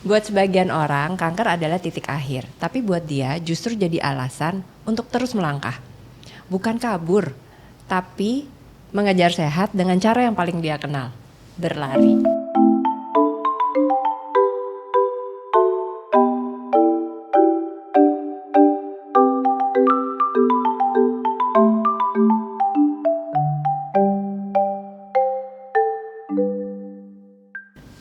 Buat sebagian orang, kanker adalah titik akhir. Tapi buat dia justru jadi alasan untuk terus melangkah. Bukan kabur, tapi mengejar sehat dengan cara yang paling dia kenal, berlari.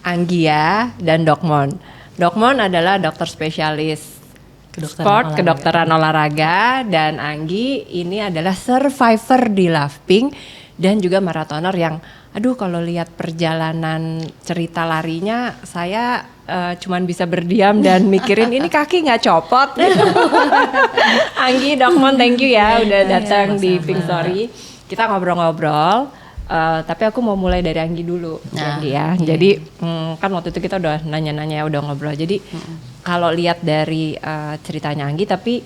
Anggia dan Dokmon. Dokmon adalah dokter spesialis kedokteran olahraga, dan Anggi ini adalah survivor di Love Pink dan juga maratoner yang kalau lihat perjalanan cerita larinya saya cuman bisa berdiam dan mikirin ini kaki nggak copot. Anggi, Dokmon, thank you ya udah datang di Pink Story. Kita ngobrol-ngobrol. Tapi aku mau mulai dari Anggi dulu, Anggi ya. Jadi kan waktu itu kita udah nanya-nanya, udah ngobrol. Jadi kalau lihat dari ceritanya Anggi, tapi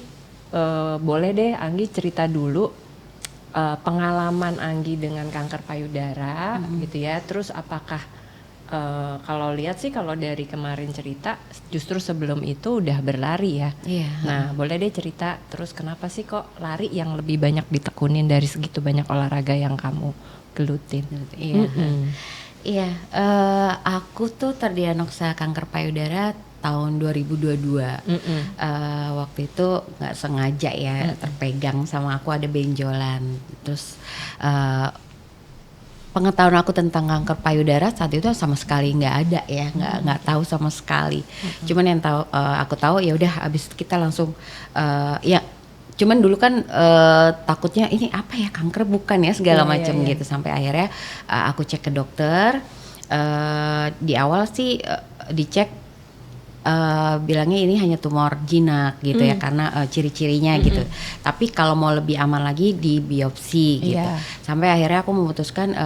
boleh deh Anggi cerita dulu pengalaman Anggi dengan kanker payudara, gitu ya. Terus apakah kalau lihat sih kalau dari kemarin cerita, justru sebelum itu udah berlari ya. Nah boleh deh cerita. Terus kenapa sih kok lari yang lebih banyak ditekunin dari segitu banyak olahraga yang kamu gelutin? Iya, aku tuh terdiagnosa kanker payudara tahun 2022. Waktu itu nggak sengaja ya terpegang sama aku ada benjolan. Terus pengetahuan aku tentang kanker payudara saat itu sama sekali nggak ada ya, nggak tahu sama sekali. Cuman yang aku tahu ya udah abis itu kita langsung ya. Cuman dulu kan takutnya ini apa ya, kanker bukan ya segala macam gitu. Sampai akhirnya aku cek ke dokter. Di awal sih dicek bilangnya ini hanya tumor jinak gitu ya, karena ciri-cirinya gitu. Tapi kalau mau lebih aman lagi di biopsi gitu. Sampai akhirnya aku memutuskan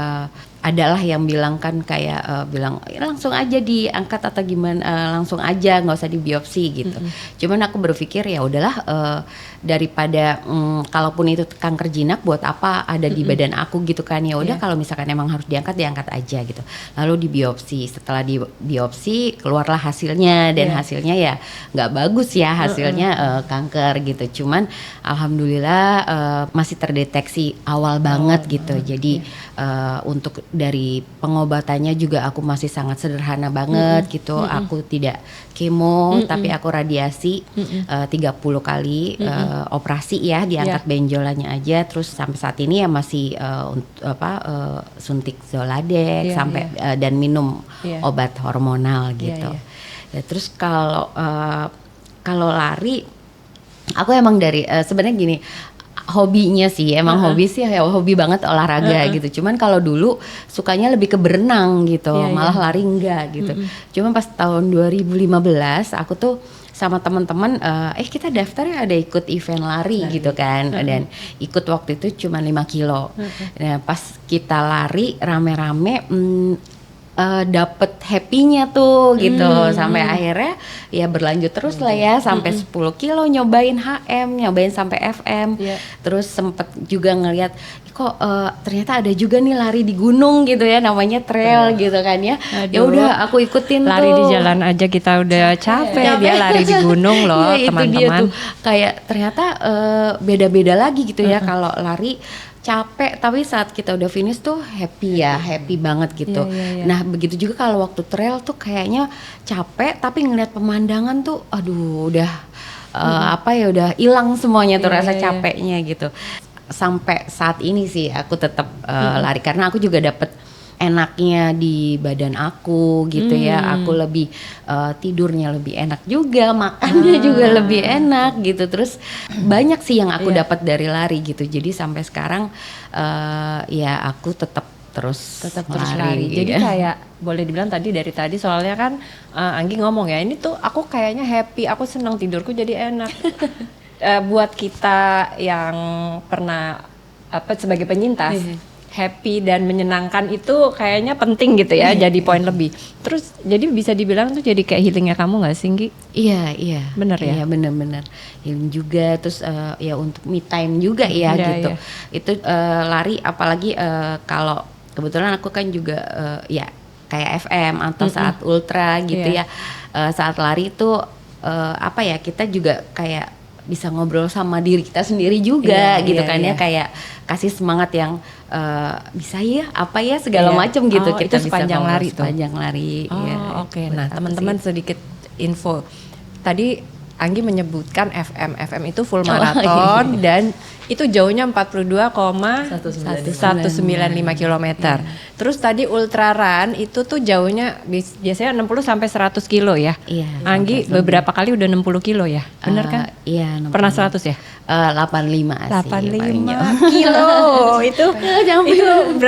adalah yang bilang kan kayak bilang langsung aja diangkat atau gimana, langsung aja nggak usah di biopsi gitu. Cuman aku berpikir ya udahlah, daripada kalaupun itu kanker jinak buat apa ada di badan aku gitu kan, ya udah kalau misalkan emang harus diangkat aja gitu. Lalu di biopsi, setelah di biopsi keluarlah hasilnya dan hasilnya ya nggak bagus ya hasilnya, kanker gitu. Cuman alhamdulillah masih terdeteksi awal banget gitu. Jadi untuk dari pengobatannya juga aku masih sangat sederhana banget gitu. Aku tidak kemo tapi aku radiasi 30 kali operasi ya, diangkat benjolannya aja. Terus sampai saat ini ya masih suntik Zoladex sampai dan minum obat hormonal gitu. Ya, terus kalau lari aku emang dari sebenarnya gini, hobinya sih emang hobi banget olahraga gitu. Cuman kalau dulu sukanya lebih ke berenang gitu, malah lari enggak gitu. Cuman pas tahun 2015 aku tuh sama teman-teman kita daftar ya, ada ikut event lari gitu kan. Dan ikut waktu itu cuma 5 kilo. Nah pas kita lari rame-rame dapet happy-nya tuh gitu. Sampai akhirnya ya berlanjut terus lah ya sampai 10 kilo, nyobain HM, nyobain sampai FM. Terus sempet juga ngeliat kok ternyata ada juga nih lari di gunung gitu ya, namanya trail gitu kan ya. Ya udah aku ikutin lari tuh. Di jalan aja kita udah capek. Dia lari di gunung loh teman-teman. Dia tuh kayak ternyata beda-beda lagi gitu ya. Kalau lari capek tapi saat kita udah finish tuh happy banget gitu. Nah begitu juga kalau waktu trail tuh kayaknya capek tapi ngeliat pemandangan tuh aduh udah udah hilang semuanya tuh rasa capeknya gitu. Sampai saat ini sih aku tetap lari karena aku juga dapet enaknya di badan aku gitu ya. Aku lebih tidurnya lebih enak juga, makannya juga lebih enak gitu. Terus banyak sih yang aku dapat dari lari gitu. Jadi sampai sekarang ya aku tetap terus lari. Jadi kayak boleh dibilang dari tadi soalnya kan Anggi ngomong ya, ini tuh aku kayaknya happy, aku senang, tidurku jadi enak. Buat kita yang pernah sebagai penyintas, happy dan menyenangkan itu kayaknya penting gitu ya, jadi poin lebih. Terus jadi bisa dibilang tuh jadi kayak healingnya kamu nggak sih, Nggi? Iya. Bener ya? Iya bener-bener healing juga. Terus ya untuk me time juga ya gitu. Itu lari apalagi kalau kebetulan aku kan juga ya kayak FM atau saat ultra gitu ya. Saat lari itu apa ya, kita juga kayak bisa ngobrol sama diri kita sendiri juga gitu kan ya, kayak kasih semangat yang bisa ya apa ya segala macam gitu. Kita itu sepanjang bisa lari sepanjang lari. Oke. Nah teman-teman sedikit info tadi Anggi menyebutkan FM itu full maraton dan itu jauhnya 42,195 km. Terus tadi ultra run itu tuh jauhnya biasanya 60 sampai 100 kilo ya. Anggi beberapa kali udah 60 kilo ya. Benar kan? Iya. Pernah 100 ya? 85 sih. 85 kilo itu. Itu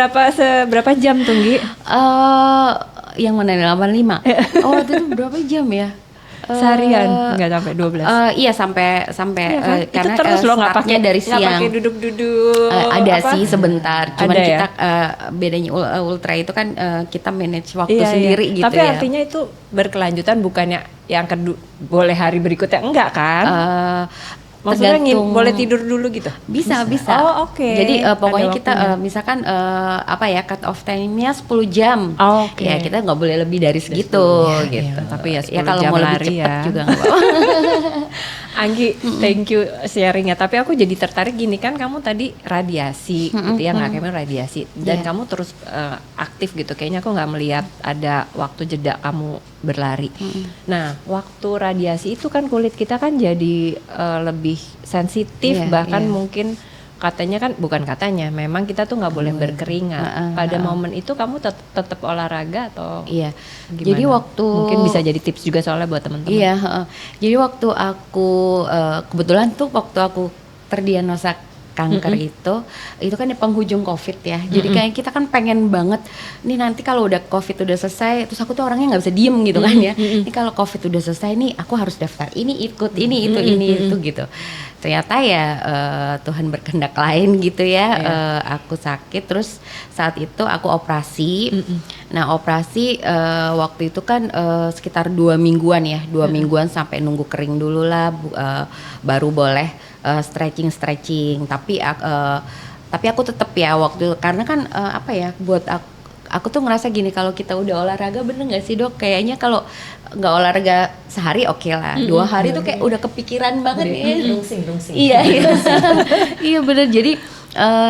berapa jam tuh Nggi? Yang mana 85? Oh, itu berapa jam ya? Seharian nggak sampai 12. Iya sampai kan? Karena itu terus lo nggak pakai dari siang. Nggak pakai duduk-duduk. Ada sih sebentar. Cuman ada kita bedanya ultra itu kan kita manage waktu sendiri gitu. Tapi artinya itu berkelanjutan, bukannya yang kedua boleh hari berikutnya enggak kan? Maksudnya boleh tidur dulu gitu? Bisa. Oh oke. Jadi pokoknya kita misalkan apa ya, cut off time-nya 10 jam. Ya kita nggak boleh lebih dari segitu gitu. Tapi ya 10 kalau jam mau lari lebih cepat ya. juga nggak apa-apa. Anggi, thank you sharingnya. Tapi aku jadi tertarik gini, kan kamu tadi radiasi gitu ya, nggak kamu radiasi dan kamu terus aktif gitu. Kayaknya aku nggak melihat ada waktu jeda kamu berlari. Nah, waktu radiasi itu kan kulit kita kan jadi lebih sensitif, bahkan mungkin katanya kan, bukan katanya, memang kita tuh nggak boleh berkeringat. Pada momen itu kamu tetap olahraga atau gimana? Jadi waktu mungkin bisa jadi tips juga soalnya buat teman-teman. Jadi waktu aku kebetulan tuh waktu aku terdiagnosa kanker itu kan di penghujung COVID ya. Jadi kayak kita kan pengen banget nih nanti kalau udah COVID udah selesai, terus aku tuh orangnya nggak bisa diem gitu kan ya. Ini kalau COVID udah selesai nih aku harus daftar ini, ikut ini, itu gitu. Ternyata ya Tuhan berkehendak lain gitu ya. Aku sakit, terus saat itu aku operasi. Nah operasi waktu itu kan sekitar 2 mingguan ya, 2 mingguan sampai nunggu kering dulu lah, baru boleh stretching. Tapi aku tetap ya waktu, karena kan apa ya, buat aku tuh ngerasa gini, kalau kita udah olahraga, bener nggak sih Dok? Kayaknya kalau nggak olahraga sehari oke lah, 2 hari tuh kayak udah kepikiran banget ya. Rungsing. Iya bener. Jadi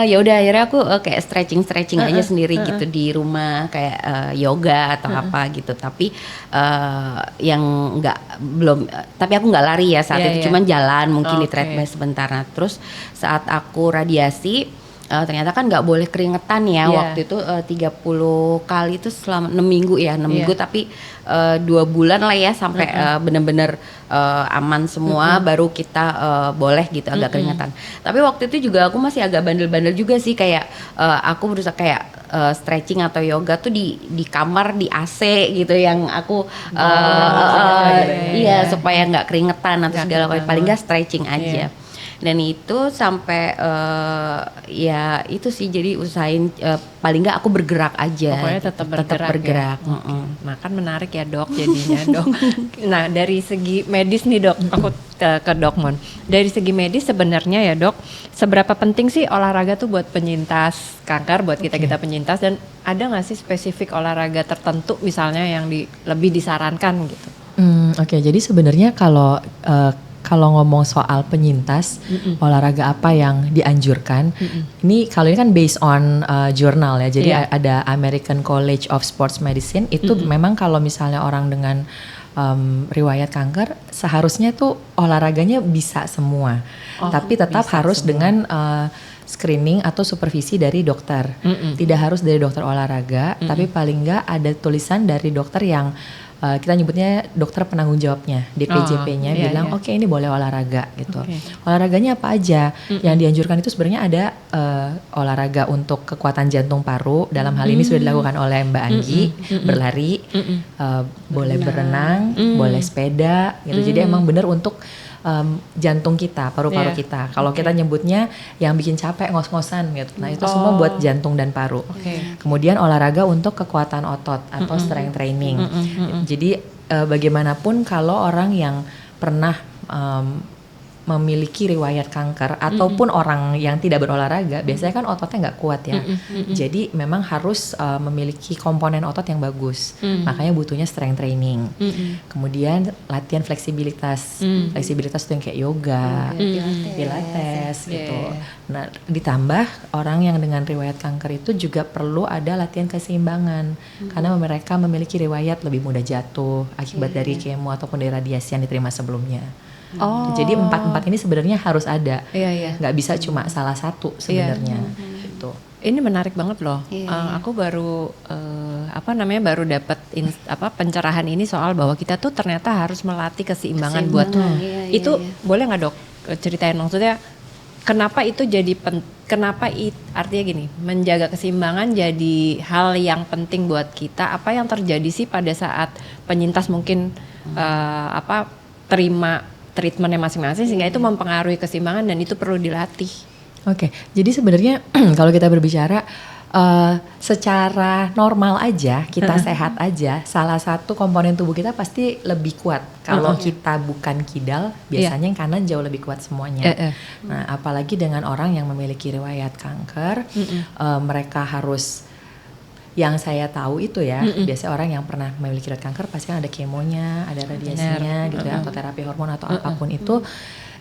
ya udah akhirnya aku kayak stretching aja sendiri gitu di rumah, kayak yoga atau apa gitu. Tapi yang tapi aku nggak lari ya saat itu, cuman jalan mungkin di treadmill sebentar. Nah, terus saat aku radiasi ternyata kan nggak boleh keringetan ya. Waktu itu 30 kali itu selama 6 minggu ya, 6 minggu, tapi 2 bulan lah ya sampai bener-bener aman semua, baru kita boleh gitu agak keringetan. Tapi waktu itu juga aku masih agak bandel-bandel juga sih, kayak aku berusaha kayak stretching atau yoga tuh di kamar di AC gitu, yang aku supaya nggak keringetan atau segala macam, paling nggak stretching aja. Dan itu sampai ya itu sih, jadi usahain paling nggak aku bergerak aja. Pokoknya tetap bergerak. Ya? Nah kan menarik ya Dok jadinya Dok. Nah dari segi medis nih Dok, aku ke Dok Mon. Dari segi medis sebenarnya ya Dok, seberapa penting sih olahraga tuh buat penyintas kanker, buat kita penyintas, dan ada nggak sih spesifik olahraga tertentu misalnya yang lebih disarankan gitu? Oke, jadi sebenarnya kalau ngomong soal penyintas, olahraga apa yang dianjurkan, ini kan based on jurnal ya, jadi ada American College of Sports Medicine, itu memang kalau misalnya orang dengan riwayat kanker, seharusnya tuh olahraganya bisa semua, tapi tetap harus dengan screening atau supervisi dari dokter. Tidak harus dari dokter olahraga, tapi paling nggak ada tulisan dari dokter yang kita nyebutnya dokter penanggung jawabnya, DPJP-nya bilang oke, ini boleh olahraga gitu. Olahraganya apa aja? Yang dianjurkan itu sebenarnya ada olahraga untuk kekuatan jantung paru, dalam hal ini sudah dilakukan oleh Mbak Anggi, berlari, boleh berenang, boleh sepeda gitu. Jadi emang benar untuk jantung kita, paru-paru kita. Kalau kita nyebutnya yang bikin capek, ngos-ngosan gitu. Nah itu semua buat jantung dan paru. Kemudian olahraga untuk kekuatan otot atau strength training. Jadi bagaimanapun kalau orang yang pernah memiliki riwayat kanker ataupun orang yang tidak berolahraga, biasanya kan ototnya nggak kuat ya. Jadi memang harus memiliki komponen otot yang bagus. Makanya butuhnya strength training. Kemudian latihan fleksibilitas. Fleksibilitas itu yang kayak yoga, pilates gitu. Nah, ditambah orang yang dengan riwayat kanker itu juga perlu ada latihan keseimbangan. Karena mereka memiliki riwayat lebih mudah jatuh akibat dari kemo ataupun dari radiasi yang diterima sebelumnya. Jadi empat ini sebenarnya harus ada, nggak bisa cuma salah satu sebenarnya. Gitu. Ini menarik banget loh. Aku baru baru dapat pencerahan ini soal bahwa kita tuh ternyata harus melatih keseimbangan buat itu. Boleh nggak dok ceritain maksudnya kenapa itu jadi artinya gini, menjaga keseimbangan jadi hal yang penting buat kita. Apa yang terjadi sih pada saat penyintas mungkin terima treatmentnya masing-masing sehingga itu mempengaruhi keseimbangan dan itu perlu dilatih. Oke, jadi sebenarnya kalau kita berbicara secara normal aja, kita sehat aja, salah satu komponen tubuh kita pasti lebih kuat. Kalau kita bukan kidal, biasanya yang kanan jauh lebih kuat semuanya. Nah, apalagi dengan orang yang memiliki riwayat kanker, mereka harus, yang saya tahu itu ya, biasanya orang yang pernah memiliki riwayat kanker pasti kan ada kemonya, ada radiasinya gitu ya, atau terapi hormon atau apapun itu,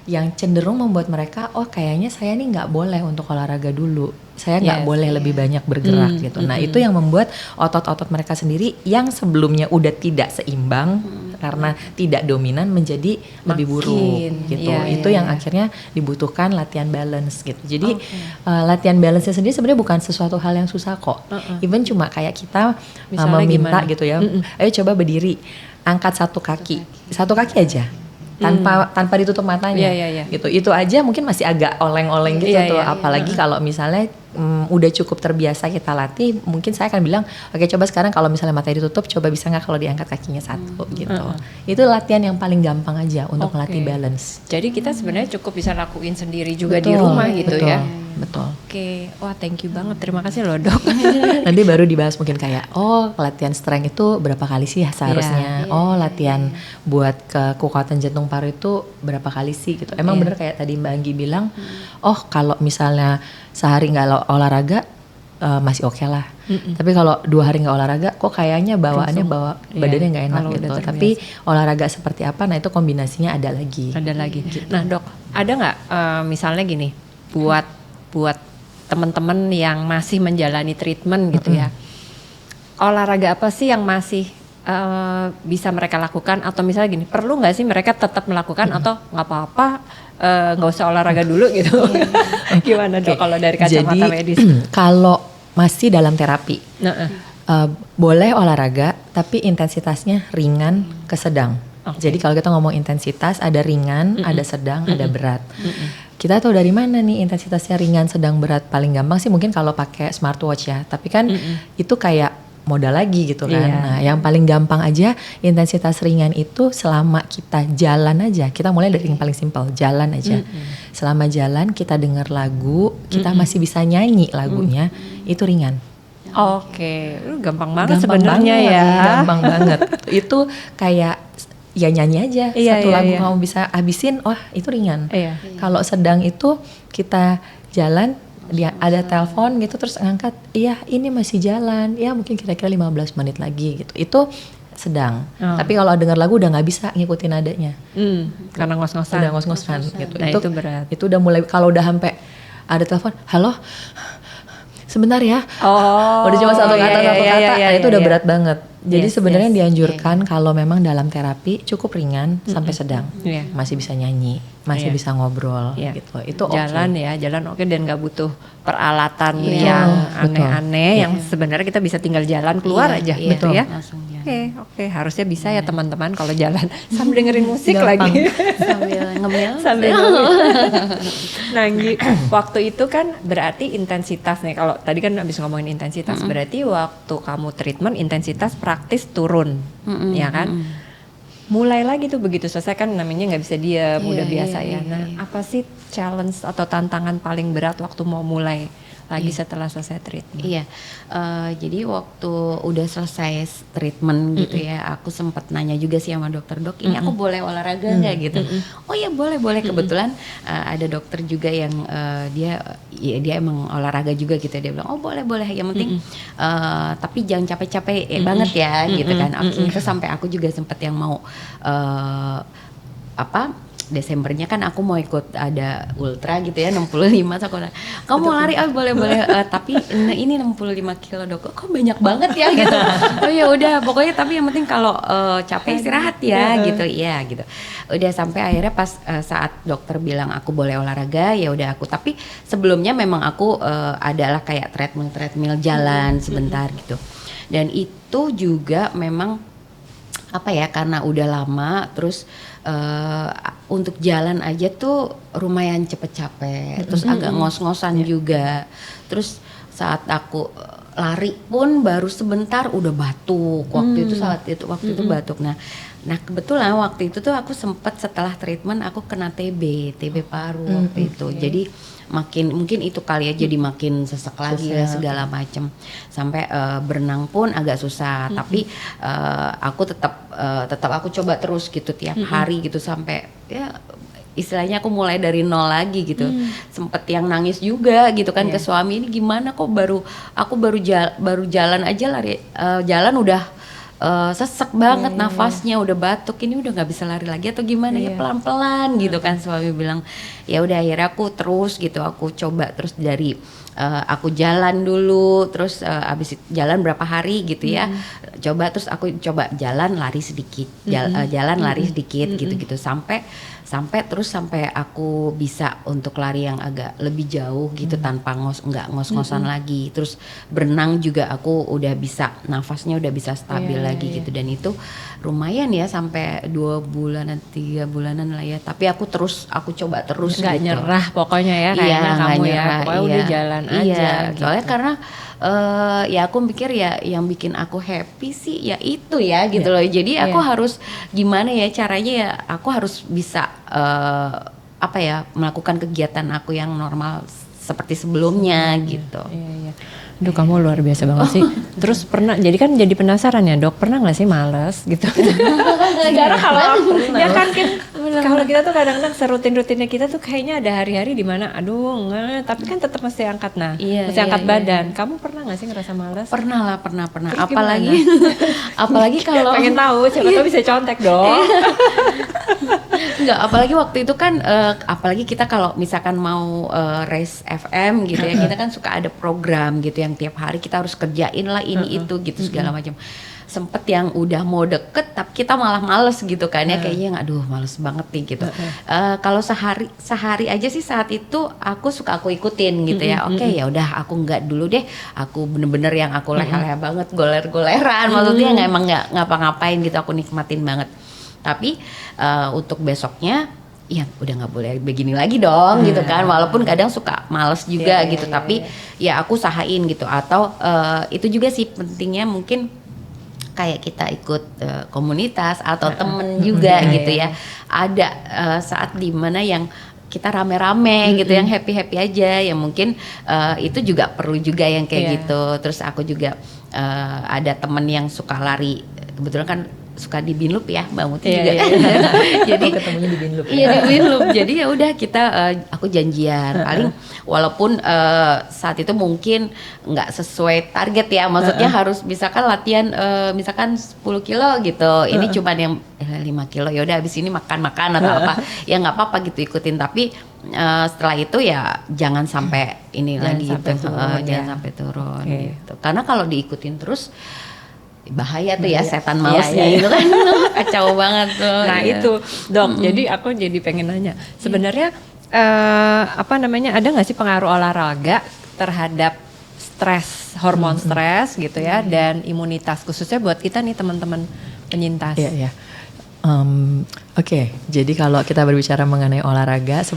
yang cenderung membuat mereka, oh kayaknya saya nih nggak boleh untuk olahraga dulu, saya nggak boleh lebih banyak bergerak gitu. Nah itu yang membuat otot-otot mereka sendiri yang sebelumnya udah tidak seimbang karena tidak dominan menjadi lebih buruk gitu. Itu yang akhirnya dibutuhkan latihan balance gitu. Jadi latihan balance-nya sendiri sebenarnya bukan sesuatu hal yang susah kok. Even cuma kayak kita meminta gimana? Gitu ya, ayo coba berdiri, angkat satu kaki aja. Tanpa ditutup matanya gitu, itu aja mungkin masih agak oleng-oleng gitu tuh. Apalagi kalau misalnya udah cukup terbiasa kita latih, mungkin saya akan bilang oke, coba sekarang kalau misalnya matanya ditutup, coba bisa nggak kalau diangkat kakinya satu gitu. Itu latihan yang paling gampang aja untuk melatih balance. Jadi kita sebenarnya cukup bisa lakuin sendiri juga di rumah gitu ya. Betul. Oke, wah thank you banget, terima kasih loh dok. Nanti baru dibahas mungkin kayak, oh latihan strength itu berapa kali sih seharusnya? Latihan buat kekuatan jantung paru itu berapa kali sih gitu. Emang bener kayak tadi Mbak Anggi bilang, oh kalau misalnya sehari nggak olahraga masih oke lah. Tapi kalau 2 hari nggak olahraga, kok kayaknya bawaannya badannya nggak enak gitu. Tapi olahraga seperti apa? Nah itu kombinasinya ada lagi. Gitu. Nah dok, ada nggak misalnya gini, buat teman-teman yang masih menjalani treatment gitu ya, olahraga apa sih yang masih bisa mereka lakukan, atau misalnya gini, perlu nggak sih mereka tetap melakukan atau nggak apa-apa nggak usah olahraga dulu gitu? Gimana dok kalau dari kacamata medis? Kalau masih dalam terapi, boleh olahraga tapi intensitasnya ringan ke sedang. Jadi kalau kita ngomong intensitas, ada ringan, ada sedang, ada berat. Kita tahu dari mana nih intensitasnya ringan, sedang, berat? Paling gampang sih mungkin kalau pakai smartwatch ya. Tapi kan itu kayak modal lagi gitu kan. Nah yang paling gampang aja intensitas ringan itu selama kita jalan aja. Kita mulai dari yang paling simpel, jalan aja. Selama jalan kita dengar lagu, kita masih bisa nyanyi lagunya, itu ringan. Oke, gampang banget sebenarnya ya. Gampang banget. Itu kayak ya nyanyi aja satu lagu kamu bisa habisin, wah itu ringan. Kalau sedang itu kita jalan, dia ada telepon gitu terus ngangkat, iya ini masih jalan, ya mungkin kira-kira 15 menit lagi gitu, itu sedang. Tapi kalau dengar lagu udah nggak bisa ngikutin nadanya, karena ngos-ngosan. Udah ngos-ngosan gitu. Nah, itu berat. Itu udah mulai, kalau udah sampai ada telepon, halo sebentar ya, udah cuma satu kata, itu udah berat banget. Jadi sebenarnya dianjurkan kalau memang dalam terapi cukup ringan sampai sedang, masih bisa nyanyi, masih bisa ngobrol, gitu. Itu jalan jalan oke, dan nggak butuh peralatan yang aneh-aneh, yang sebenarnya kita bisa tinggal jalan keluar aja, gitu ya. Oke, harusnya bisa ya teman-teman kalau jalan sambil dengerin musik lagi, sambil ngemil. Nah, waktu itu kan berarti intensitas nih. Kalau tadi kan habis ngomongin intensitas, berarti waktu kamu treatment intensitas praktis turun, ya kan? Mulai lagi tuh begitu selesai kan namanya nggak bisa diam, udah biasa ya. Nah, apa sih challenge atau tantangan paling berat waktu mau mulai lagi setelah selesai treatment? Iya, jadi waktu udah selesai treatment gitu ya, aku sempat nanya juga sih sama dokter, dok, ini aku boleh olahraga nggak gitu? Oh ya boleh. Kebetulan ada dokter juga yang dia emang olahraga juga gitu, dia bilang oh boleh, yang penting tapi jangan capek-capek banget ya gitu kan. Oke, itu sampai aku juga sempat yang mau Desembernya kan aku mau ikut ada ultra gitu ya 65, so aku kamu mau lari boleh tapi ini 65 kilo dok, kok banyak banget ya gitu. Oh ya udah pokoknya tapi yang penting kalau capek istirahat ya gitu ya gitu. Udah sampai akhirnya pas saat dokter bilang aku boleh olahraga ya udah aku, tapi sebelumnya memang aku adalah kayak treadmill jalan sebentar gitu. Dan itu juga memang karena udah lama terus untuk jalan aja tuh lumayan cepet capek, terus agak ngos-ngosan juga. Terus saat aku lari pun baru sebentar udah batuk waktu itu batuk. Nah kebetulan waktu itu tuh aku sempat setelah treatment aku kena TB paru waktu itu. Jadi mungkin itu kali ya, jadi makin sesek lagi ya segala macem, sampai berenang pun agak susah. Tapi aku tetap aku coba terus gitu tiap hari gitu sampai ya istilahnya aku mulai dari nol lagi gitu. Sempet yang nangis juga gitu kan ke suami, ini gimana kok baru jalan aja lari jalan udah sesek banget nafasnya, udah batuk, ini udah nggak bisa lari lagi atau gimana ya, pelan-pelan gitu kan. Suami bilang ya udah, akhirnya aku terus gitu, aku coba terus dari aku jalan dulu, terus abis jalan berapa hari gitu ya, terus aku coba jalan lari sedikit, jalan lari sedikit gitu sampai aku bisa untuk lari yang agak lebih jauh gitu tanpa nggak ngos-ngosan lagi. Terus berenang juga aku udah bisa, nafasnya udah bisa stabil lagi gitu. Dan itu lumayan ya sampai 2 bulanan 3 bulanan lah ya. Tapi aku coba terus nggak gitu. nyerah pokoknya ya kayaknya kamu nyerah, ya, pokoknya udah jalan aja gitu. Soalnya karena ya aku mikir ya yang bikin aku happy sih ya itu ya gitu loh. Jadi aku harus gimana ya caranya ya, aku harus bisa melakukan kegiatan aku yang normal seperti sebelumnya gitu. Iya. Duh, kamu luar biasa banget sih. Terus jadi penasaran ya dok, pernah nggak sih males gitu? Karena kalau kita tuh kadang-kadang serutin-rutinnya kita tuh kayaknya ada hari-hari di mana tapi kan tetap mesti angkat angkat badan. Kamu pernah nggak sih ngerasa males? Pernah. Terus apalagi kalau pengen tahu, siapa tahu bisa contek dong. Enggak, apalagi waktu itu kan apalagi kita kalau misalkan mau race FM gitu ya, kita kan suka ada program gitu yang tiap hari kita harus kerjain lah ini itu gitu segala macam. Sempet yang udah mau deket tapi kita malah males gitu kan ya, kayaknya aduh males banget nih gitu. Kalau sehari aja sih saat itu aku ikutin gitu ya. Oke, ya udah aku enggak dulu deh, aku bener-bener yang aku leha-leha banget, goler-goleran, maksudnya emang nggak ngapa-ngapain gitu, aku nikmatin banget. Tapi untuk besoknya ya udah nggak boleh begini lagi dong gitu kan, walaupun kadang suka males juga gitu, tapi ya aku usahain gitu. Atau itu juga sih pentingnya mungkin kayak kita ikut komunitas atau temen juga gitu ya. Ada saat dimana yang kita rame-rame gitu, yang happy-happy aja, yang mungkin itu juga perlu juga yang kayak gitu. Terus aku juga ada temen yang suka lari, kebetulan kan suka di Binloop ya, Mbak Muti juga. Jadi ketemunya di Binloop. Iya, di Binloop. Jadi ya udah aku janjian. Paling walaupun saat itu mungkin nggak sesuai target ya, maksudnya harus misalkan latihan misalkan 10 kilo gitu. Ini cuman yang 5 kilo, ya udah habis ini makan atau apa. Ya nggak apa-apa gitu, ikutin. Tapi setelah itu ya jangan sampai jangan sampai turun gitu. Karena kalau diikutin terus bahaya tuh ya, setan malesnya gitu kan. Kacau banget tuh. Nah itu dok, jadi aku jadi pengen nanya sebenarnya ada nggak sih pengaruh olahraga terhadap stres, hormon stres gitu ya, dan imunitas khususnya buat kita nih teman-teman penyintas? Iya. Oke, jadi kalau kita berbicara mengenai olahraga,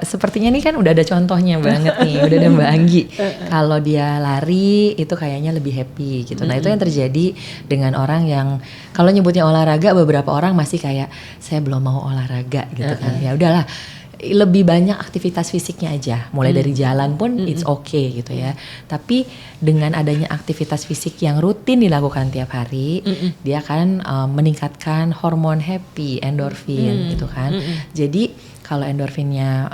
sepertinya ini kan udah ada contohnya banget nih, udah ada Mbak Anggi. Kalau dia lari itu kayaknya lebih happy gitu. Nah itu yang terjadi dengan orang yang kalau nyebutnya olahraga, beberapa orang masih kayak saya belum mau olahraga gitu kan. Ya udahlah. lebih banyak aktivitas fisiknya aja, mulai dari jalan pun it's okay gitu ya. Tapi dengan adanya aktivitas fisik yang rutin dilakukan tiap hari, dia akan meningkatkan hormon happy, endorfin gitu kan. Jadi kalau endorfinnya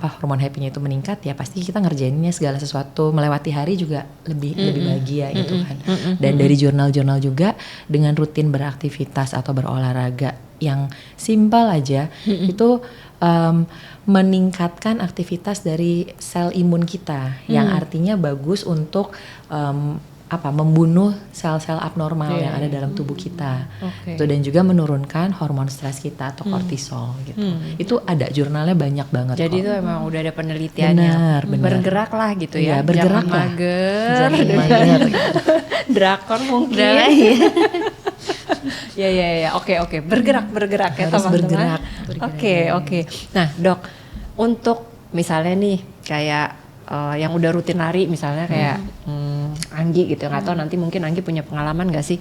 hormon happy-nya itu meningkat, ya pasti kita ngerjainnya segala sesuatu melewati hari juga lebih bahagia gitu kan. Dan dari jurnal-jurnal juga, dengan rutin beraktivitas atau berolahraga yang simpel aja itu meningkatkan aktivitas dari sel imun kita, yang artinya bagus untuk membunuh sel-sel abnormal yang ada dalam tubuh kita. Itu, dan juga menurunkan hormon stres kita atau kortisol gitu. Itu ada jurnalnya banyak banget. Jadi kok. itu emang udah ada penelitiannya. Benar. Bergeraklah gitu ya. Iya, bergerak Jangan lah. mager. Jangan mager. Drakon mungkin. Ya. Oke. Bergerak ya Harus teman-teman. bergerak. Oke. Nah, Dok, untuk misalnya nih kayak yang udah rutin lari misalnya kayak Anggi gitu, nggak tahu nanti mungkin Anggi punya pengalaman nggak sih?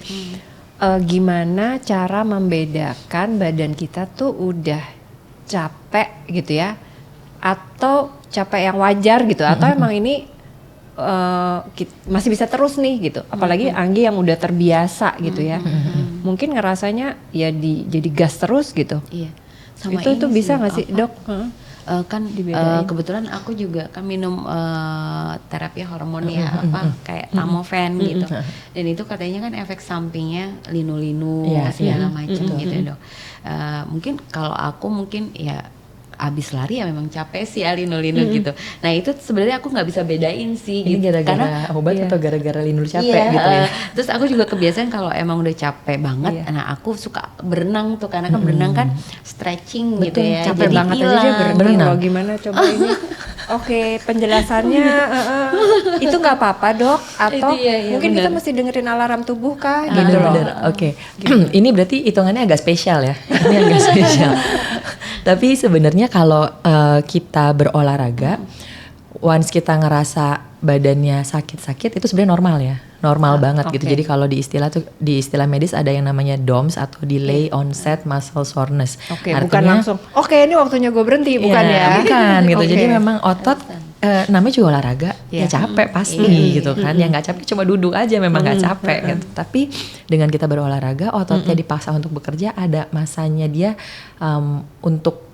Gimana cara membedakan badan kita tuh udah capek gitu ya, atau capek yang wajar gitu, atau emang ini masih bisa terus nih gitu, apalagi Anggi yang udah terbiasa gitu ya, mungkin ngerasanya ya jadi gas terus gitu. Iya. Sama Itu ini bisa sih, nggak sih, Dok? kan Dibedain. kebetulan aku juga kan minum terapi hormon ya, kayak tamofen gitu, dan itu katanya kan efek sampingnya linu-linu segala macam gitu, Dok. Mungkin kalau aku ya abis lari ya memang capek sih ya, linu-linu gitu. Nah itu sebenarnya aku nggak bisa bedain sih. Ini gitu. gara-gara obat atau gara-gara linu capek gitu ya? Terus aku juga kebiasaan kalau emang udah capek banget, nah aku suka berenang tuh, karena kan berenang kan stretching gitu ya. Capek jadi banget aja hilang. dia berenang. Loh, gimana coba ini? Oke, penjelasannya itu nggak apa-apa, Dok, atau Itu iya, mungkin bener. kita mesti dengerin alarm tubuh kah gitu loh. Bener-bener, oke. Ini berarti hitungannya agak spesial ya. Ini agak spesial. Tapi sebenarnya kalau kita berolahraga, once kita ngerasa badannya sakit-sakit, itu sebenarnya normal ya, normal banget gitu. Jadi kalau di istilah medis ada yang namanya DOMS atau Delay Onset Muscle Soreness. Oke, bukan langsung. Oke, ini waktunya gue berhenti, bukan ya? Bukan gitu. Oke. Jadi memang otot namanya juga olahraga, ya capek pasti gitu kan. Yang nggak capek cuma duduk aja, memang nggak capek gitu. Tapi dengan kita berolahraga, ototnya dipaksa untuk bekerja, ada masanya dia untuk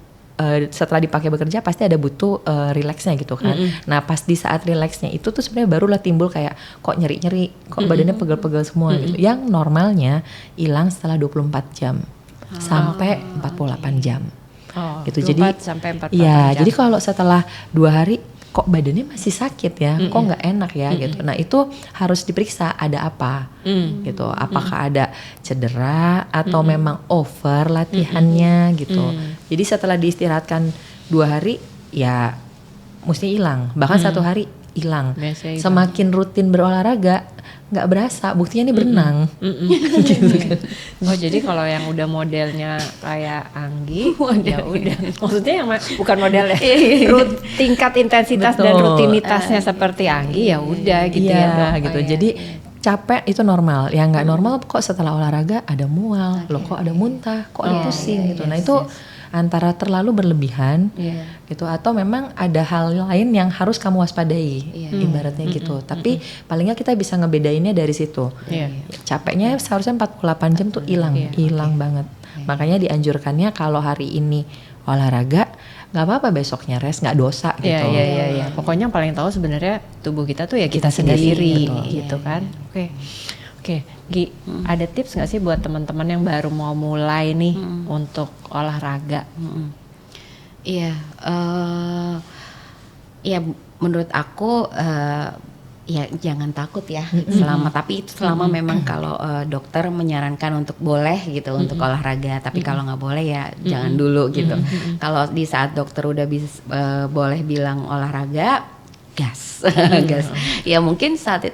setelah dipakai bekerja pasti ada butuh rileksnya gitu kan. Nah pas di saat rileksnya itu tuh sebenarnya barulah timbul kayak kok nyeri-nyeri, kok badannya pegel-pegel semua gitu. Yang normalnya hilang setelah 24 jam sampai 48 jam. Gitu. 24 Jadi sampai 48 ya, jam. jadi kalau setelah 2 hari kok badannya masih sakit ya, kok nggak enak ya gitu. Nah itu harus diperiksa ada apa gitu. Apakah ada cedera atau memang over latihannya gitu. Jadi setelah diistirahatkan 2 hari ya mesti hilang. Bahkan 1 hari hilang. Biasanya hilang. Semakin rutin berolahraga nggak berasa, buktinya ini berenang. Gitu kan. Oh jadi kalau yang udah modelnya kayak Anggi, ya udah. Maksudnya yang bukan model ya, tingkat intensitas dan Betul. rutinitasnya seperti Anggi ya udah gitu ya, Dok. gitu. Jadi capek itu normal. Yang nggak normal kok setelah olahraga ada mual, loh kok ada muntah, kok ada pusing gitu. Nah itu antara terlalu berlebihan gitu, atau memang ada hal lain yang harus kamu waspadai, ibaratnya gitu. Tapi paling nggak kita bisa ngebedainnya dari situ. Capeknya seharusnya 48 jam tuh hilang banget. Makanya dianjurkannya kalau hari ini olahraga, nggak apa-apa besoknya rest, nggak dosa gitu. Iya. Pokoknya yang paling tahu sebenarnya tubuh kita tuh ya kita sendiri gitu kan. Oke, Gi, ada tips nggak sih buat teman-teman yang baru mau mulai nih untuk olahraga? Iya, ya menurut aku ya jangan takut ya selama memang kalau dokter menyarankan untuk boleh gitu untuk olahraga, tapi kalau nggak boleh ya jangan dulu gitu. Kalau di saat dokter udah bisa boleh bilang olahraga, gas. Ya mungkin saat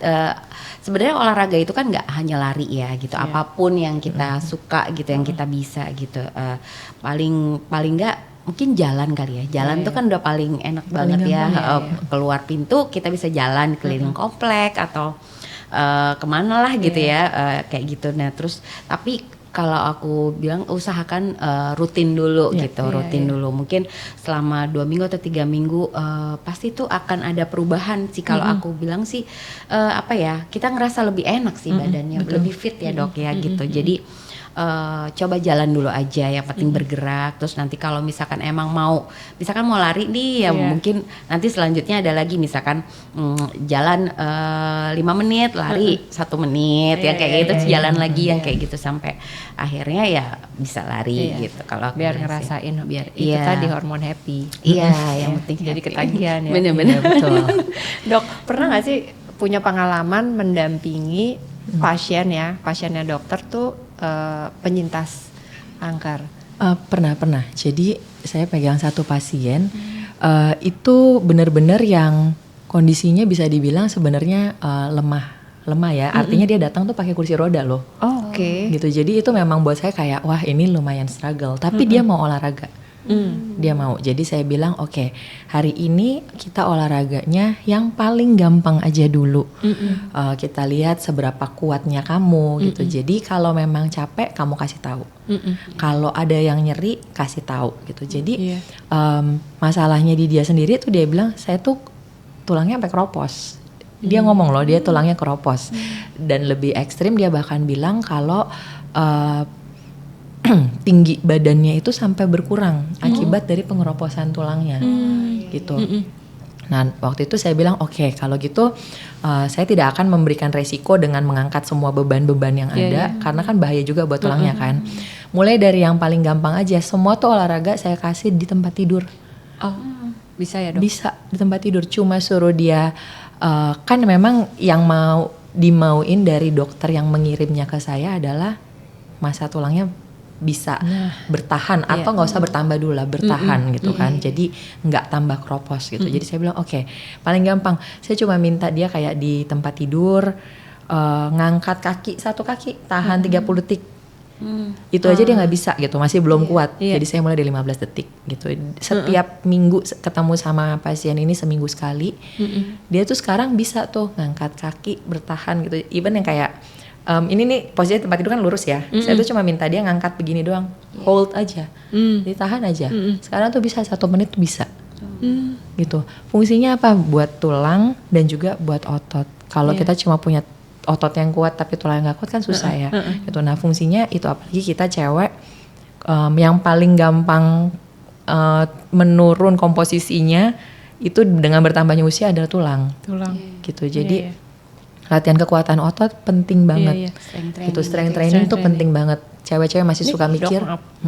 sebenarnya olahraga itu kan nggak hanya lari ya gitu, apapun yang kita suka gitu, yang kita bisa gitu. Paling nggak mungkin jalan kali ya, jalan tuh kan udah paling enak banget ya. Keluar pintu kita bisa jalan keliling komplek atau kemana lah gitu ya, kayak gitu. Nah terus tapi kalau aku bilang usahakan rutin dulu gitu, rutin dulu. Mungkin selama 2 minggu atau 3 minggu pasti tuh akan ada perubahan sih. Kalau aku bilang sih apa ya, kita ngerasa lebih enak sih badannya, lebih fit ya dok ya gitu. Jadi coba jalan dulu aja, yang penting bergerak. Terus nanti kalau misalkan emang misalkan mau lari nih ya mungkin nanti selanjutnya ada lagi misalkan jalan 5 menit, lari 1 menit ya kayak gitu, jalan lagi yang kayak gitu sampai akhirnya ya bisa lari gitu. Kalau biar ngerasain biar itu tadi hormon happy. Iya, yang penting jadi happy. ketagihan ya. Bener-bener Betul. Dok, pernah nggak sih punya pengalaman mendampingi pasiennya dokter tuh penyintas kanker? Pernah. Jadi saya pegang satu pasien itu benar-benar yang kondisinya bisa dibilang sebenarnya lemah ya. Artinya dia datang tuh pakai kursi roda loh. Oke. Gitu. Jadi itu memang buat saya kayak wah ini lumayan struggle. Tapi dia mau olahraga. Dia mau. Jadi saya bilang oke, hari ini kita olahraganya yang paling gampang aja dulu. Kita lihat seberapa kuatnya kamu gitu. Jadi kalau memang capek kamu kasih tahu. Kalau ada yang nyeri kasih tahu gitu. Jadi masalahnya di dia sendiri tuh dia bilang saya tuh tulangnya sampai keropos. Dia ngomong loh dia tulangnya keropos. Dan lebih ekstrim dia bahkan bilang kalau tinggi badannya itu sampai berkurang akibat dari pengeroposan tulangnya gitu. Nah waktu itu saya bilang oke, kalau gitu saya tidak akan memberikan resiko dengan mengangkat semua beban-beban yang ada karena kan bahaya juga buat tulangnya kan. Mulai dari yang paling gampang aja, semua tuh olahraga saya kasih di tempat tidur. Bisa ya dok? Bisa di tempat tidur, cuma suruh dia kan memang yang mau dimauin dari dokter yang mengirimnya ke saya adalah masa tulangnya bisa bertahan atau nggak usah bertambah dulu lah, bertahan gitu kan. Jadi nggak tambah keropos gitu. Jadi saya bilang oke, paling gampang saya cuma minta dia kayak di tempat tidur ngangkat satu kaki tahan 30 detik. Itu aja dia nggak bisa gitu, masih belum kuat. Jadi saya mulai dari 15 detik gitu. Setiap minggu ketemu sama pasien ini seminggu sekali. Dia tuh sekarang bisa tuh ngangkat kaki bertahan gitu. Even yang kayak ini nih posisi tempat tidur kan lurus ya. Saya tuh cuma minta dia ngangkat begini doang, hold aja, ditahan aja. Sekarang tuh bisa 1 menit tuh bisa, gitu. Fungsinya apa? Buat tulang dan juga buat otot. Kalau kita cuma punya otot yang kuat tapi tulang nggak kuat kan susah ya. Gitu. Nah fungsinya itu apalagi kita cewek yang paling gampang menurun komposisinya itu dengan bertambahnya usia adalah tulang. Gitu. Jadi latihan kekuatan otot penting banget. Itu strength training tuh penting banget. Cewek-cewek masih suka mikir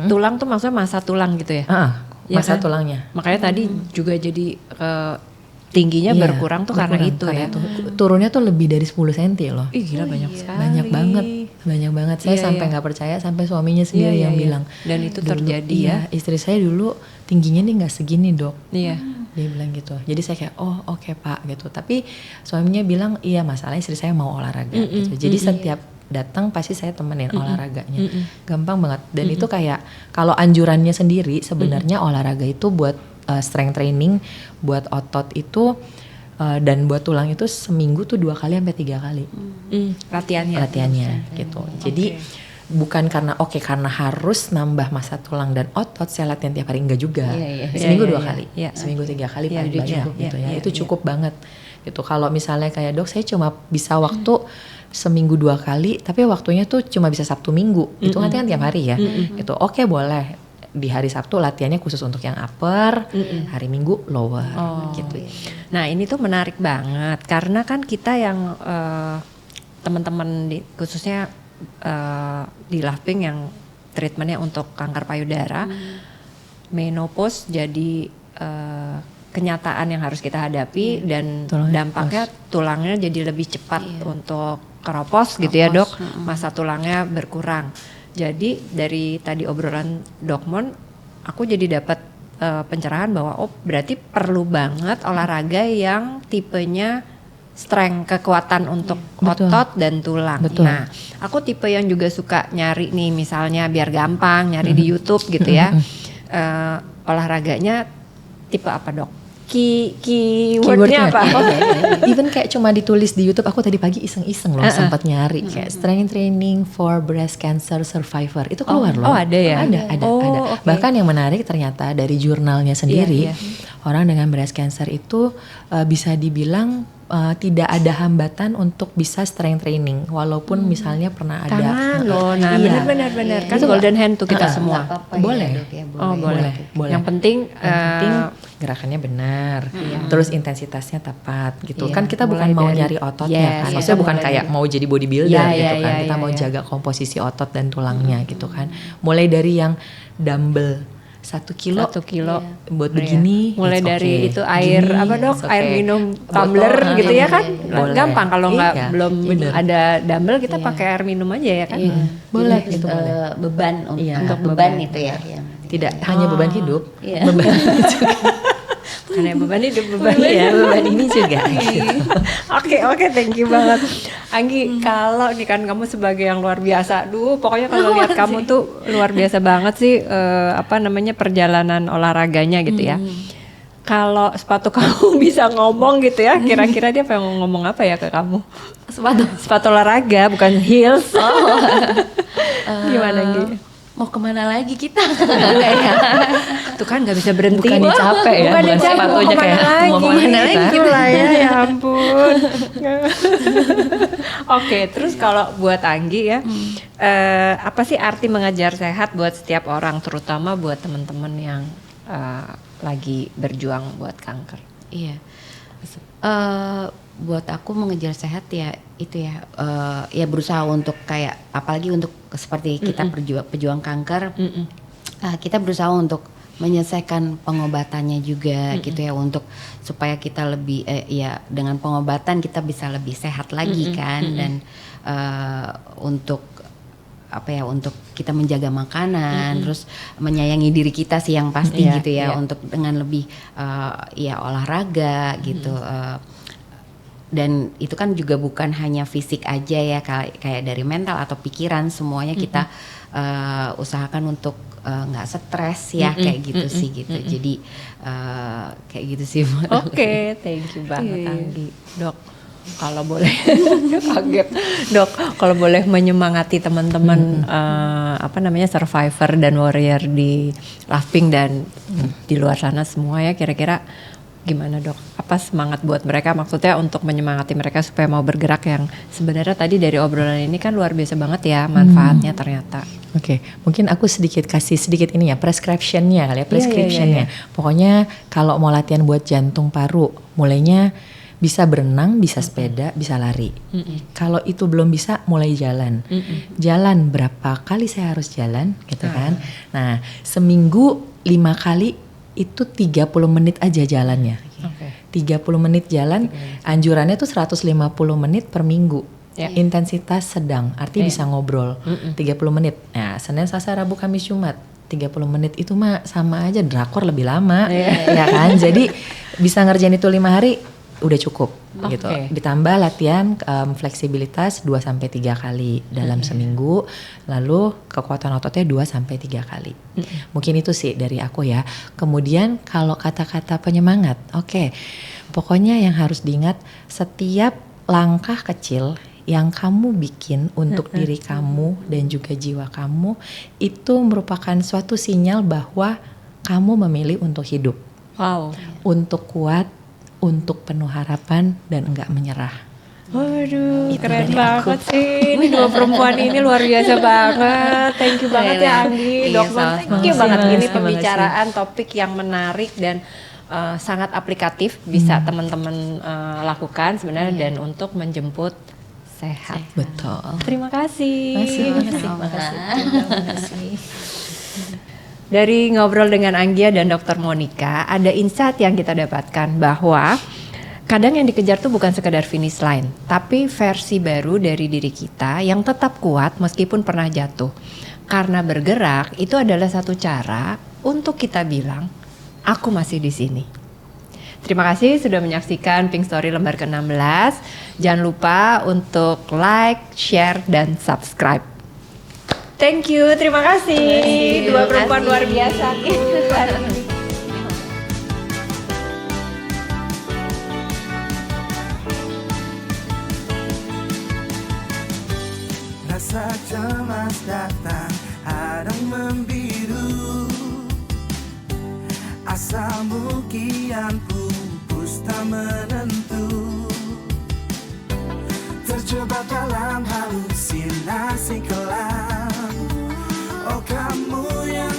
tulang tuh maksudnya masa tulang gitu ya? Masa tulangnya. Makanya tadi juga jadi tingginya berkurang tuh karena itu ya. Turunnya tuh lebih dari 10 cm loh. Ih gila banyak sekali. Banyak banget. Saya sampai nggak percaya, sampai suaminya sendiri yang bilang. Dan itu dulu, terjadi ya. Istri saya dulu tingginya nih nggak segini dok. Iya. Dia bilang gitu. Jadi saya kayak oke pak gitu. Tapi suaminya bilang iya masalah istri saya mau olahraga gitu. Jadi setiap datang pasti saya temenin olahraganya. Gampang banget. Dan itu kayak kalau anjurannya sendiri sebenarnya olahraga itu buat strength training, buat otot itu dan buat tulang itu seminggu tuh 2 kali sampai 3 kali. Latihannya gitu. Jadi bukan karena karena harus nambah massa tulang dan otot saya latihan tiap hari, enggak juga. Seminggu 2 kali, seminggu 3 kali paling banyak gitu ya. Itu cukup banget gitu. Kalau misalnya kayak dok saya cuma bisa waktu seminggu 2 kali, tapi waktunya tuh cuma bisa Sabtu Minggu. Itu nanti kan tiap hari ya. Itu boleh. Di hari Sabtu latihannya khusus untuk yang upper, hari Minggu lower gitu. Nah ini tuh menarik banget karena kan kita yang teman-teman khususnya di Lovepink yang treatmentnya untuk kanker payudara, menopause jadi kenyataan yang harus kita hadapi dan dampaknya tulangnya jadi lebih cepat untuk keropos gitu ya dok, masa tulangnya berkurang. Jadi dari tadi obrolan Dok Mon, aku jadi dapat pencerahan bahwa berarti perlu banget olahraga yang tipenya strength, kekuatan untuk otot dan tulang. Nah, aku tipe yang juga suka nyari nih misalnya biar gampang nyari di YouTube gitu ya. Olahraganya tipe apa dok? keywordnya apa? Even kayak cuma ditulis di YouTube, aku tadi pagi iseng-iseng loh sempat nyari kayak strength training for breast cancer survivor, itu keluar loh. Oh ada ya? Ada. Okay. Bahkan yang menarik ternyata dari jurnalnya sendiri, orang dengan breast cancer itu bisa dibilang tidak ada hambatan untuk bisa strength training, walaupun misalnya pernah ada. Tangan loh, nah benar kan Itu golden hand tuh kita semua. Boleh. Boleh. Boleh. Yang penting gerakannya benar, terus intensitasnya tepat gitu. Kan kita bukan mulai mau dari- nyari ototnya kan, maksudnya bukan kayak mau jadi bodybuilder gitu kan. Kita mau jaga komposisi otot dan tulangnya gitu kan. Mulai dari yang dumbbell 1 kilo buat begini, mulai it's dari okay. itu air Gini, apa dok, it's okay. air minum tumbler gitu ya kan, Boleh. gampang kalau nggak Iya, belum bener. ada dumbbell kita pakai air minum aja ya kan. Boleh Jadi, itu boleh. beban untuk beban itu ya. Tidak hanya beban hidup, Iya. beban ini juga. Karena beban hidup beban Iya, beban ini juga. Oke, thank you banget. Anggi, kalau nih kan kamu sebagai yang luar biasa, pokoknya kalau lihat kamu tuh luar biasa banget sih, perjalanan olahraganya gitu ya. Kalau sepatu kamu bisa ngomong gitu ya, kira-kira dia pengen ngomong apa ya ke kamu? Sepatu olahraga, bukan heels. Gimana Anggi? Mau kemana lagi kita? Tuh kan nggak bisa berhenti. Bukannya capek ya, Bukannya bukan capek, sepatu mau aja kemana kayak lagi? mau kemana Gitu lah ya ampun. Oke, terus kalau buat Anggi ya, apa sih arti mengejar sehat buat setiap orang, terutama buat teman-teman yang lagi berjuang buat kanker? Iya. Buat aku mengejar sehat ya itu ya, ya berusaha untuk kayak apalagi untuk seperti kita pejuang kanker, kita berusaha untuk menyelesaikan pengobatannya juga gitu ya, untuk supaya kita lebih ya dengan pengobatan kita bisa lebih sehat lagi kan, dan untuk apa ya, untuk kita menjaga makanan, terus menyayangi diri kita sih yang pasti gitu ya, untuk dengan lebih ya olahraga gitu. Dan itu kan juga bukan hanya fisik aja ya, kayak dari mental atau pikiran semuanya kita usahakan untuk nggak stres ya, kayak gitu sih gitu. Jadi kayak gitu sih. Oke, thank you banget Anggi. Dok, kalau boleh kaget dok, kalau boleh menyemangati teman-teman survivor dan warrior di Laughing dan di luar sana semua ya, kira-kira gimana dok? Apa semangat buat mereka, maksudnya untuk menyemangati mereka supaya mau bergerak, yang sebenarnya tadi dari obrolan ini kan luar biasa banget ya manfaatnya ternyata. Oke, mungkin aku kasih sedikit ini ya, prescriptionnya kali ya, prescriptionnya. Pokoknya kalau mau latihan buat jantung paru, mulainya bisa berenang, bisa sepeda, bisa lari. Kalau itu belum bisa, mulai jalan. Jalan berapa kali saya harus jalan, gitu kan? Nah, seminggu 5 kali itu 30 menit aja jalannya. 30 menit jalan, anjurannya tuh 150 menit per minggu. Intensitas sedang, artinya bisa ngobrol 30 menit. Nah, Senin, Selasa, Rabu, Kamis, Jumat 30 menit itu mah sama aja drakor lebih lama. Ya kan? Jadi bisa ngerjain itu 5 hari udah cukup gitu. Ditambah latihan fleksibilitas 2-3 kali dalam seminggu, lalu kekuatan ototnya 2-3 kali. Mungkin itu sih dari aku ya. Kemudian kalau kata-kata penyemangat, pokoknya yang harus diingat, setiap langkah kecil yang kamu bikin untuk diri kamu dan juga jiwa kamu itu merupakan suatu sinyal bahwa kamu memilih untuk hidup. Untuk kuat, untuk penuh harapan dan enggak menyerah. Waduh, keren banget sih. Ini dua perempuan ini luar biasa banget. Thank you banget ya Anggi, Dokter. Thank you banget. Ini pembicaraan topik yang menarik dan sangat aplikatif, bisa teman-teman lakukan sebenarnya, dan untuk menjemput sehat. Betul. Terima kasih. Makasih. Dari ngobrol dengan Anggia dan Dr. Monica, ada insight yang kita dapatkan bahwa kadang yang dikejar tuh bukan sekedar finish line, tapi versi baru dari diri kita yang tetap kuat meskipun pernah jatuh. Karena bergerak itu adalah satu cara untuk kita bilang, aku masih di sini. Terima kasih sudah menyaksikan Pink Story lembar ke-16. Jangan lupa untuk like, share, dan subscribe. Thank you, terima kasih. Dua perempuan luar biasa. datang hadang membiru. Asalmu kian pupus tak menentu, terjebak dalam halusinasi kelam. Oh kamu yang